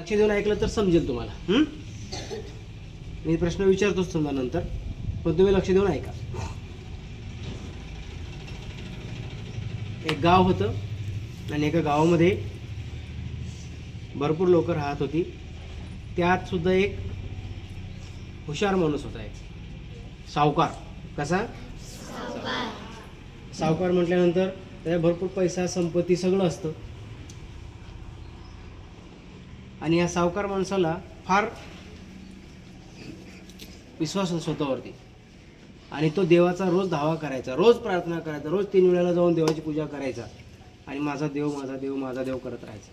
लक्ष देऊन ऐकलं तर समजेल तुम्हाला. मी प्रश्न विचारतोच समजा नंतर, पण तुम्ही लक्ष देऊन ऐका. एक गाव होतं आणि एका गावामध्ये भरपूर लोक राहत होती. त्यात सुद्धा एक हुशार माणूस होता, एक सावकार. कसा सावकार म्हटल्यानंतर त्याच्या भरपूर पैसा संपत्ती सगळं असतं. आणि या सावकार माणसाला फार विश्वास स्वतःवरती, आणि तो देवाचा रोज धावा करायचा, रोज प्रार्थना करायचा, रोज 3 वेळेला जाऊन देवाची पूजा करायचा आणि माझा देव माझा देव माझा देव करत राहायचा.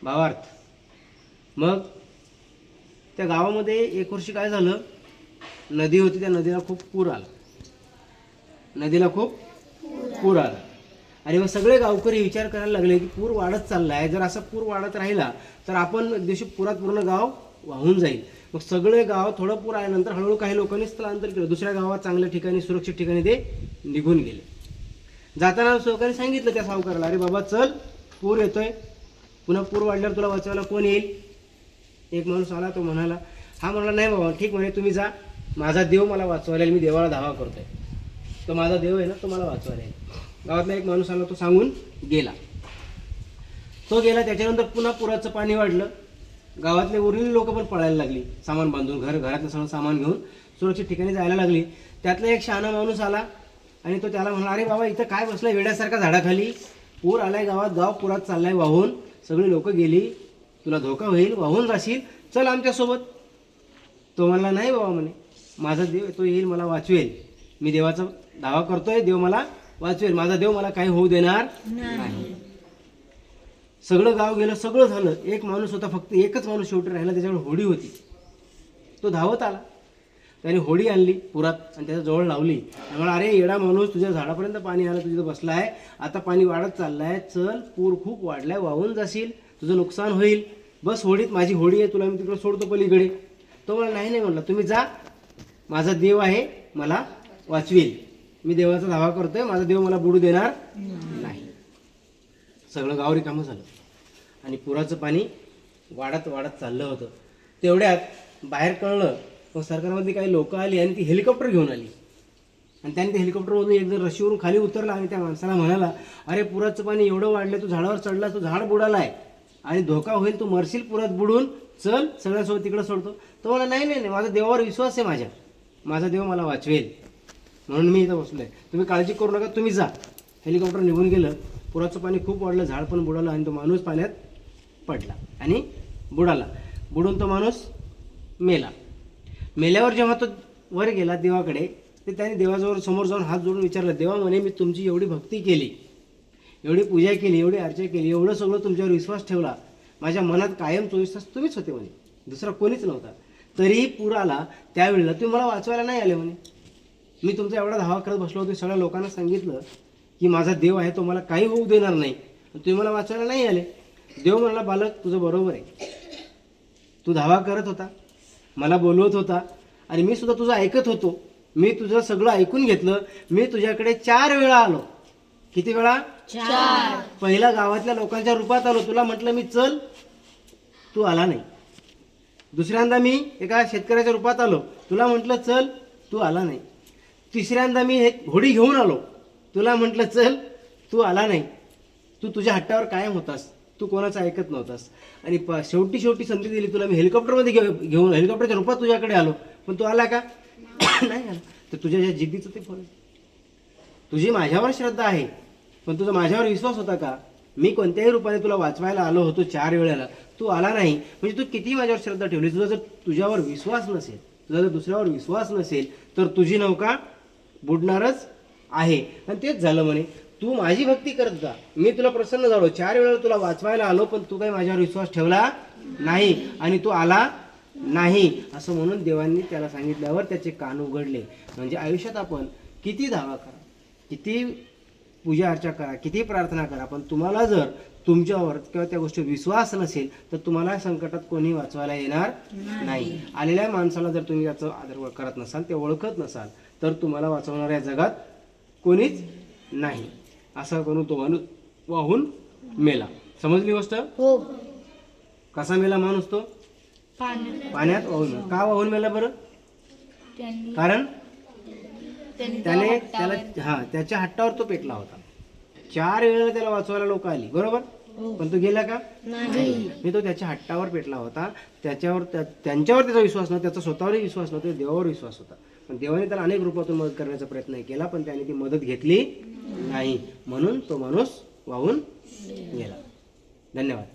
भावार्थ. मग त्या गावामध्ये एक वर्षी काय झालं, नदी होती, त्या नदीला खूप पूर आला. नदीला खूप पूर आला आणि मग सगळे गावकरी विचार करायला लागले की पूर वाढत चालला आहे, जर असा पूर वाढत राहिला तर आपण एक दिवशी पुरात पूर्ण गाव वाहून जाईल. मग सगळे गाव थोडं पूर आल्यानंतर हळूहळू काही लोकांनी स्थलांतर केलं, दुसऱ्या गावात चांगल्या ठिकाणी सुरक्षित ठिकाणी ते निघून गेले. जाताना लोकांनी सांगितलं त्या सावकाराला, अरे बाबा चल, पूर येतोय, पुन्हा पूर वाढल्यावर तुला वाचवायला कोण येईल. एक माणूस आला, तो म्हणाला, हा म्हणाला, नाही बाबा ठीक म्हणे, तुम्ही जा, माझा देव मला वाचवायला, मी देवाला धावा करतोय, तो माझा देव आहे ना, तो मला वाचवायला येईल. गावातला एक माणूस आला, तो सांगून गेला. तो गेला. त्याच्यानंतर पुन्हा पुराचं पाणी वाढलं. गावातले उरलेली लोक पण पळायला लागली, सामान बांधून, घरातलं सगळं सामान घेऊन सुरक्षित ठिकाणी जायला लागली. त्यातला एक शहाणा माणूस आला आणि तो त्याला म्हणाला, अरे बाबा इथं काय बसलाय वेड्यासारखा झाडाखाली, पूर आलाय गावात, गाव पुरात चाललाय वाहून, सगळी लोक गेली, तुला धोका होईल, वाहून जाशील, चल आमच्यासोबत. तो म्हणला, नाही बाबा म्हणे, माझा देव तो येईल, मला वाचवेल, मी देवाचा दावा करतोय, देव मला वाचवेल, माझा देव मला काही होऊ देणार नाही. सगळं गाव गेलं, सगळं झालं. एक माणूस होता, फक्त एकच माणूस शेवटी राहिला, त्याच्याकडे होडी होती. तो धावत आला, त्याने होडी आणली पुरात आणि त्याच्या जवळ लावली. त्यामुळे, अरे येडा माणूस, तुझ्या झाडापर्यंत पाणी आलं, तुझं बसला आहे, आता पाणी वाढत चाललंय, चल, पूर खूप वाढलाय, वाहून जाशील, तुझं नुकसान होईल, बस होडीत, माझी होडी आहे, तुला मी तिकडे सोडतो पलीकडे. तो मला, नाही नाही म्हणला, तुम्ही जा, माझा देव आहे, मला वाचवेल, मी देवाचा धावा करतोय, माझा देव मला बुडू देणार नाही. सगळं गाव रिकामं झालं आणि पुराचं पाणी वाढत वाढत चाललं होतं. तेवढ्यात बाहेर कळलं, मग सरकारमधली काही लोक आली आणि ती हेलिकॉप्टर घेऊन आली आणि त्याने त्या हेलिकॉप्टरमधून एक जण रशीवरून खाली उतरला आणि त्या माणसाला म्हणाला, अरे पुराचं पाणी एवढं वाढलं, तू झाडावर चढला, तू झाड बुडालाय आणि धोका होईल, तू मरशील पुरात बुडून, चल सगळ्यांसोबत तिकडं सोडतो. तो मला, नाही नाही नाही, माझा देवावर विश्वास आहे, माझा देव मला वाचवेल, म्हणून मी इथं बसलोय, तुम्ही काळजी करू नका, तुम्ही जा. हेलिकॉप्टर निघून गेलं. पुराचं पाणी खूप वाढलं, झाड पण बुडालं आणि तो माणूस पाण्यात पडला आणि बुडाला. बुडून तो माणूस मेला. मेल्यावर जेव्हा तो वर गेला देवाकडे, ते त्याने देवाजवळ समोर जाऊन हात जोडून विचारलं, देवा म्हणे, मी तुमची एवढी भक्ती केली, एवढी पूजा केली, एवढी अर्चा केली, एवढं सगळं तुमच्यावर विश्वास ठेवला, माझ्या मनात कायम 24 तास तुम्हीच होते म्हणे, दुसरा कोणीच नव्हता, तरीही पूर आला त्यावेळेला तुम्ही मला वाचवायला नाही आले म्हणे. मी तुमचा एवढा धावा करत बसलो होतो, सगळ्या लोकांना सांगितलं की माझा देव आहे, तो मला काही होऊ देणार नाही, तुम्ही मला वाचवायला नाही आले. देव म्हणला, बालक तुझं बरोबर आहे, तू धावा करत होता, मला बोलवत होता आणि मी सुद्धा तुझं ऐकत होतो, मी तुझं सगळं ऐकून घेतलं, मी तुझ्याकडे 4 वेळा आलो. किती वेळा? 4. पहिला गावातल्या लोकांच्या रूपात आलो, तुला म्हटलं मी चल, तू आला नाही. दुसऱ्यांदा मी एका शेतकऱ्याच्या रूपात आलो, तुला म्हटलं चल, तू आला नाही. तिसऱ्यांदा मी एक होडी घेऊन आलो, तुला म्हटलं चल, तू आला नाही. तू तुझ्या हट्टावर कायम होतास, तू कोणाचं ऐकत नव्हतास आणि शेवटी संधी दिली तुला, मी हेलिकॉप्टरमध्ये घेऊन हेलिकॉप्टरच्या रूपात तुझ्याकडे आलो, पण तू आला का? नाही आला. तर तुझ्या ज्या जिद्दीचं ते फळ. तुझी माझ्यावर श्रद्धा आहे, पण तुझा माझ्यावर विश्वास होता का? मी कोणत्याही रूपाने तुला वाचवायला आलो होतो 4 वेळेला, तू आला नाही, म्हणजे तू किती माझ्यावर श्रद्धा ठेवली. तुझा जर तुझ्यावर विश्वास नसेल, तुझा जर दुसऱ्यावर विश्वास नसेल, तर तुझी नौका बुडणारच आहे. आणि तेच झालं म्हणे, तू माझी भक्ती करत जा, मी तुला प्रसन्न झालो, 4 वेळा तुला वाचवायला आलो, पण तू काही माझ्यावर विश्वास ठेवला नाही आणि तू आला नाही. असं म्हणून देवांनी त्याला सांगितल्यावर त्याचे कान उघडले. म्हणजे आयुष्यात आपण किती धावा करा, किती पूजा अर्चा करा, किती प्रार्थना करा, पण तुम्हाला जर तुमच्यावर किंवा त्या गोष्टीवर विश्वास नसेल, तर तुम्हाला संकटात कोणी वाचवायला येणार नाही. आलेल्या माणसाला जर तुम्ही त्याचं आदर करत नसाल, ते ओळखत नसाल, तर तुम्हाला वाचवणाऱ्या जगात कोणीच नाही. असं करून तो माणूस वाहून मेला. समजली गोष्ट? हो. कसा मेला माणूस तो? पाण्यात वाहून मेला. का वाहून मेला बरं? कारण त्याने त्याच्या हट्टावर तो पेटला होता. 4 वेळेला त्याला वाचवायला लोक आली, बरोबर, पण तो गेला का? नाही. तो त्याच्या हट्टावर पेटला होता. त्यांच्यावर त्याचा विश्वास नव्हता, त्याचा स्वतःवरही विश्वास नव्हता, देवावर विश्वास होता. पण देवाने त्याला अनेक रूपातून मदत करण्याचा प्रयत्न केला, पण त्याने ती मदत घेतली नाही, म्हणून तो माणूस वाहून गेला. धन्यवाद.